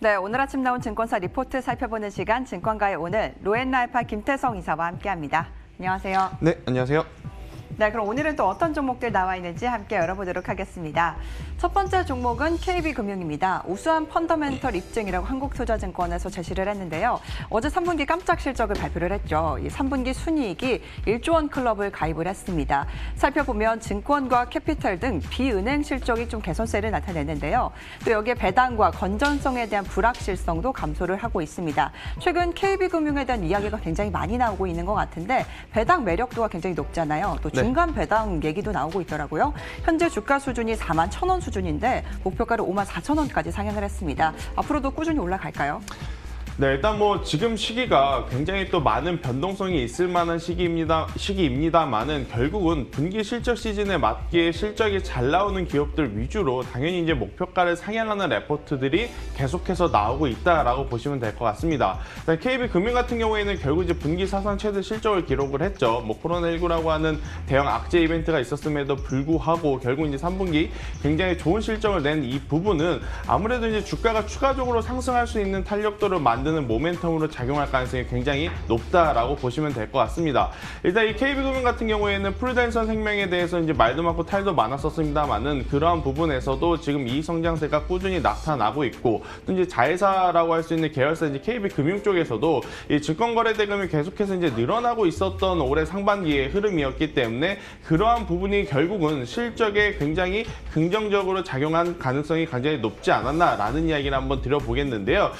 네, 오늘 아침 나온 증권사 리포트 살펴보는 시간 증권가의 오늘 로엔나알파 김태성 이사와 함께합니다. 안녕하세요. 네, 안녕하세요. 네, 그럼 오늘은 또 어떤 종목들 나와 있는지 함께 열어보도록 하겠습니다. 첫 번째 종목은 KB금융입니다. 우수한 펀더멘털 입증이라고 한국투자증권에서 제시를 했는데요. 어제 3분기 깜짝 실적을 발표를 했죠. 이 3분기 순이익이 1조 원 클럽을 가입을 했습니다. 살펴보면 증권과 캐피탈 등 비은행 실적이 좀 개선세를 나타내는데요. 또 여기에 배당과 건전성에 대한 불확실성도 감소를 하고 있습니다. 최근 KB금융에 대한 이야기가 굉장히 많이 나오고 있는 것 같은데 배당 매력도가 굉장히 높잖아요. 또 중간 배당 얘기도 나오고 있더라고요. 현재 주가 수준이 4만 1,000원 수준인데 목표가를 5만 4천 원까지 상향을 했습니다. 앞으로도 꾸준히 올라갈까요? 네, 일단 지금 시기가 굉장히 또 많은 변동성이 있을 만한 시기입니다만은 결국은 분기 실적 시즌에 맞게 실적이 잘 나오는 기업들 위주로 당연히 이제 목표가를 상향하는 레포트들이 계속해서 나오고 있다라고 보시면 될 것 같습니다. KB금융 같은 경우에는 결국 이제 분기 사상 최대 실적을 기록을 했죠. 코로나19라고 하는 대형 악재 이벤트가 있었음에도 불구하고 결국 이제 3분기 굉장히 좋은 실적을 낸 이 부분은 아무래도 이제 주가가 추가적으로 상승할 수 있는 탄력도를 만드는 모멘텀으로 작용할 가능성이 굉장히 높다라고 보시면 될 것 같습니다. 일단 이 KB금융 같은 경우에는 프루덴셜 생명에 대해서 이제 말도 많고 탈도 많았었습니다만은 그러한 부분에서도 지금 이익 성장세가 꾸준히 나타나고 있고 또 이제 자회사라고 할 수 있는 계열사 이제 KB금융 쪽에서도 이 증권거래 대금이 계속해서 이제 늘어나고 있었던 올해 상반기의 흐름이었기 때문에 그러한 부분이 결국은 실적에 굉장히 긍정적으로 작용한 가능성이 굉장히 높지 않았나라는 이야기를 한번 드려보겠는데요.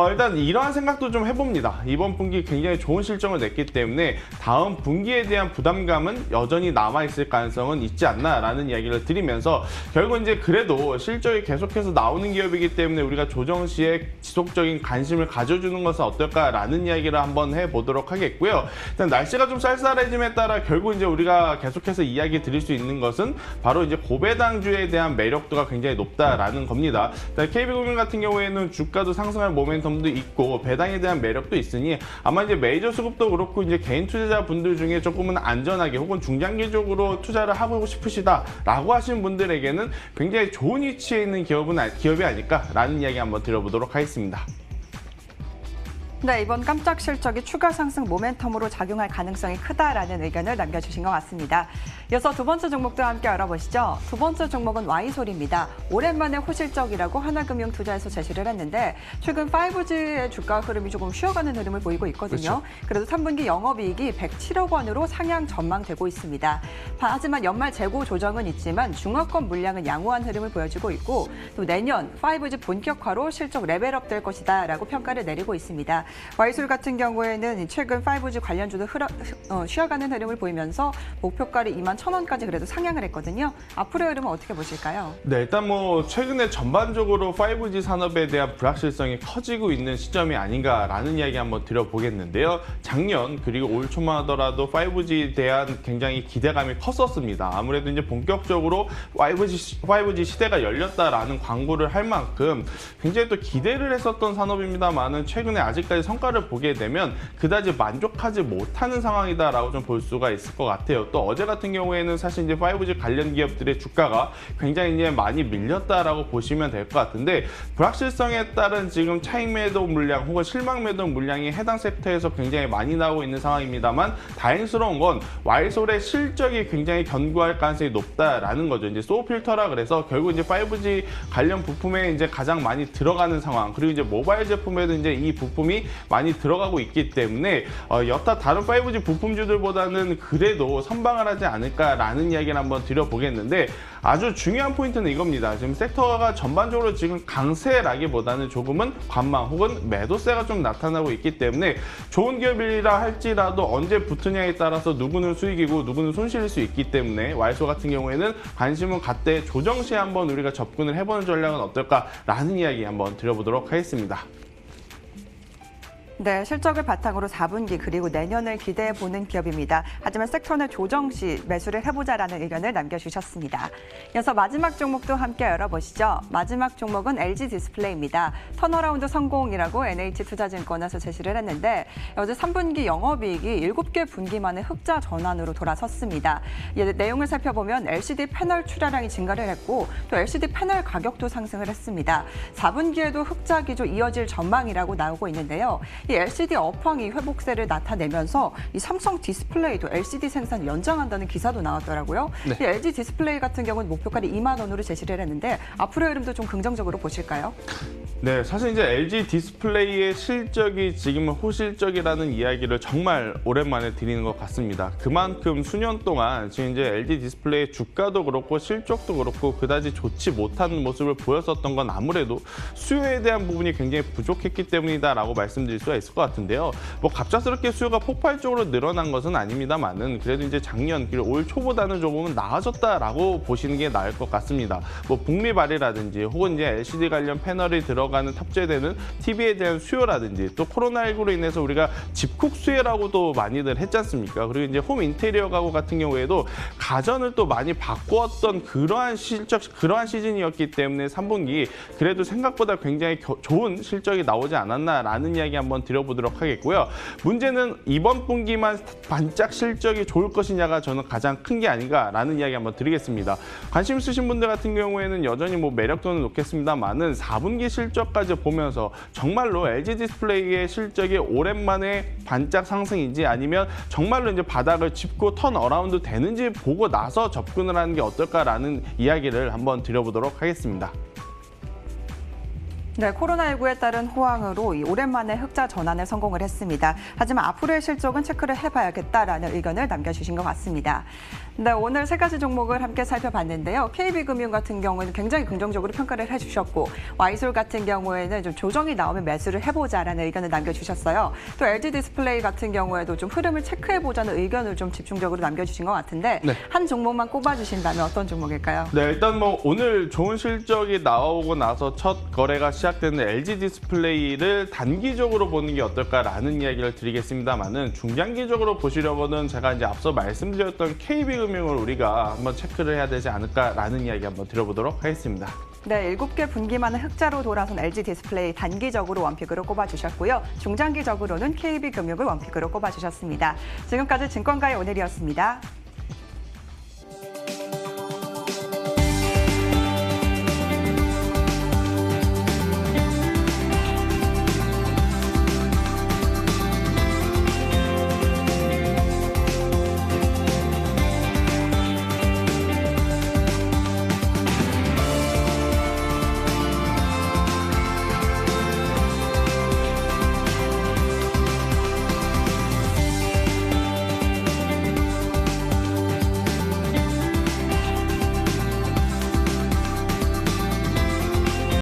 일단 이러한 생각도 좀 해봅니다. 이번 분기 굉장히 좋은 실적을 냈기 때문에 다음 분기에 대한 부담감은 여전히 남아있을 가능성은 있지 않나라는 이야기를 드리면서 결국 이제 그래도 실적이 계속해서 나오는 기업이기 때문에 우리가 조정 시에 지속적인 관심을 가져주는 것은 어떨까라는 이야기를 한번 해보도록 하겠고요. 일단 날씨가 좀 쌀쌀해짐에 따라 결국 이제 우리가 계속해서 이야기 드릴 수 있는 것은 바로 이제 고배당주에 대한 매력도가 굉장히 높다라는 겁니다. KB금융 같은 경우에는 주가도 상승할 모멘텀도 있고 배당에 대한 매력도 있으니 아마 이제 메이저 수급도 그렇고 이제 개인 투자자분들 중에 조금은 안전하게 혹은 중장기적으로 투자를 하고 싶으시다라고 하시는 분들에게는 굉장히 좋은 위치에 있는 기업이 아닐까라는 이야기 한번 드려보도록 하겠습니다. 네, 이번 깜짝 실적이 추가 상승 모멘텀으로 작용할 가능성이 크다라는 의견을 남겨주신 것 같습니다. 이어서 두 번째 종목도 함께 알아보시죠. 두 번째 종목은 Y솔입니다. 오랜만에 호실적이라고 하나금융투자에서 제시를 했는데 최근 5G의 주가 흐름이 조금 쉬어가는 흐름을 보이고 있거든요. 그렇죠. 그래도 3분기 영업이익이 107억 원으로 상향 전망되고 있습니다. 하지만 연말 재고 조정은 있지만 중화권 물량은 양호한 흐름을 보여주고 있고 또 내년 5G 본격화로 실적 레벨업 될 것이다라고 평가를 내리고 있습니다. Y솔 같은 경우에는 최근 5G 관련주도 쉬어가는 흐름을 보이면서 목표가를 2만 1,000원까지 그래도 상향을 했거든요. 앞으로의 흐름은 어떻게 보실까요? 네, 일단 최근에 전반적으로 5G 산업에 대한 불확실성이 커지고 있는 시점이 아닌가라는 이야기 한번 드려보겠는데요. 작년 그리고 올 초만 하더라도 5G에 대한 굉장히 기대감이 컸었습니다. 아무래도 이제 본격적으로 5G 시대가 열렸다라는 광고를 할 만큼 굉장히 또 기대를 했었던 산업입니다만은 최근에 아직까지 성과를 보게 되면 그다지 만족하지 못하는 상황이다라고 좀 볼 수가 있을 것 같아요. 또 어제 같은 경우에는 사실 이제 5G 관련 기업들의 주가가 굉장히 이제 많이 밀렸다라고 보시면 될 것 같은데 불확실성에 따른 지금 차익 매도 물량 혹은 실망 매도 물량이 해당 섹터에서 굉장히 많이 나오고 있는 상황입니다만 다행스러운 건 Y솔의 실적이 굉장히 견고할 가능성이 높다라는 거죠. 이제 소우 필터라 그래서 결국 이제 5G 관련 부품에 이제 가장 많이 들어가는 상황 그리고 이제 모바일 제품에도 이제 이 부품이 많이 들어가고 있기 때문에 여타 다른 5G 부품주들보다는 그래도 선방을 하지 않을까라는 이야기를 한번 드려보겠는데 아주 중요한 포인트는 이겁니다. 지금 섹터가 전반적으로 지금 강세라기보다는 조금은 관망 혹은 매도세가 좀 나타나고 있기 때문에 좋은 기업이라 할지라도 언제 붙으냐에 따라서 누구는 수익이고 누구는 손실일 수 있기 때문에 Y솔 같은 경우에는 관심을 갖되 조정 시에 한번 우리가 접근을 해보는 전략은 어떨까라는 이야기 한번 드려보도록 하겠습니다. 네, 실적을 바탕으로 4분기 그리고 내년을 기대해 보는 기업입니다. 하지만 섹터 내 조정 시 매수를 해보자라는 의견을 남겨주셨습니다. 이어서 마지막 종목도 함께 열어보시죠. 마지막 종목은 LG 디스플레이입니다. 턴어라운드 성공이라고 NH투자증권에서 제시를 했는데 어제 3분기 영업이익이 7개 분기 만에 흑자 전환으로 돌아섰습니다. 내용을 살펴보면 LCD 패널 출하량이 증가를 했고 또 LCD 패널 가격도 상승을 했습니다. 4분기에도 흑자 기조 이어질 전망이라고 나오고 있는데요. 이 LCD 업황이 회복세를 나타내면서 이 삼성 디스플레이도 LCD 생산 연장한다는 기사도 나왔더라고요. 네. 이 LG 디스플레이 같은 경우는 목표가를 2만 원으로 제시를 했는데 앞으로의 흐름도 좀 긍정적으로 보실까요? 네, 사실 이제 LG 디스플레이의 실적이 지금은 호실적이라는 이야기를 정말 오랜만에 드리는 것 같습니다. 그만큼 수년 동안 지금 이제 LG 디스플레이의 주가도 그렇고 실적도 그렇고 그다지 좋지 못한 모습을 보였었던 건 아무래도 수요에 대한 부분이 굉장히 부족했기 때문이다라고 말씀드릴 수가 있을 것 같은데요. 뭐 갑작스럽게 수요가 폭발적으로 늘어난 것은 아닙니다만은 그래도 이제 작년 그리고 올 초보다는 조금은 나아졌다라고 보시는 게 나을 것 같습니다. 뭐 북미 발이라든지 혹은 이제 LCD 관련 패널이 들어가는 탑재되는 TV에 대한 수요라든지 또 코로나19로 인해서 우리가 집콕 수혜라고도 많이들 했지 않습니까? 그리고 이제 홈 인테리어 가구 같은 경우에도 가전을 또 많이 바꾸었던 그러한 시즌이었기 때문에 3분기 그래도 생각보다 굉장히 좋은 실적이 나오지 않았나라는 이야기 한번 드려보도록 하겠고요. 문제는 이번 분기만 반짝 실적이 좋을 것이냐가 저는 가장 큰 게 아닌가라는 이야기 한번 드리겠습니다. 관심 있으신 분들 같은 경우에는 여전히 뭐 매력도는 높겠습니다만은 4분기 실적까지 보면서 정말로 LG 디스플레이의 실적이 오랜만에 반짝 상승인지 아니면 정말로 이제 바닥을 짚고 턴 어라운드 되는지 보고 나서 접근을 하는 게 어떨까라는 이야기를 한번 드려보도록 하겠습니다. 네, 코로나19에 따른 호황으로 오랜만에 흑자 전환에 성공을 했습니다. 하지만 앞으로의 실적은 체크를 해봐야겠다라는 의견을 남겨주신 것 같습니다. 네, 오늘 세 가지 종목을 함께 살펴봤는데요. KB금융 같은 경우에는 굉장히 긍정적으로 평가를 해주셨고 와이솔 같은 경우에는 좀 조정이 나오면 매수를 해보자라는 의견을 남겨주셨어요. 또 LG 디스플레이 같은 경우에도 좀 흐름을 체크해보자는 의견을 좀 집중적으로 남겨주신 것 같은데 네. 한 종목만 꼽아주신다면 어떤 종목일까요? 네, 일단 뭐 오늘 좋은 실적이 나오고 나서 첫 거래가 시작되는 LG 디스플레이를 단기적으로 보는 게 어떨까라는 이야기를 드리겠습니다만은 중장기적으로 보시려고는 제가 이제 앞서 말씀드렸던 KB금융을 우리가 한번 체크를 해야 되지 않을까라는 이야기 한번 드려보도록 하겠습니다. 네, 7개 분기만에 흑자로 돌아선 LG 디스플레이 단기적으로 원픽으로 꼽아주셨고요. 중장기적으로는 KB금융을 원픽으로 꼽아주셨습니다. 지금까지 증권가의 오늘이었습니다.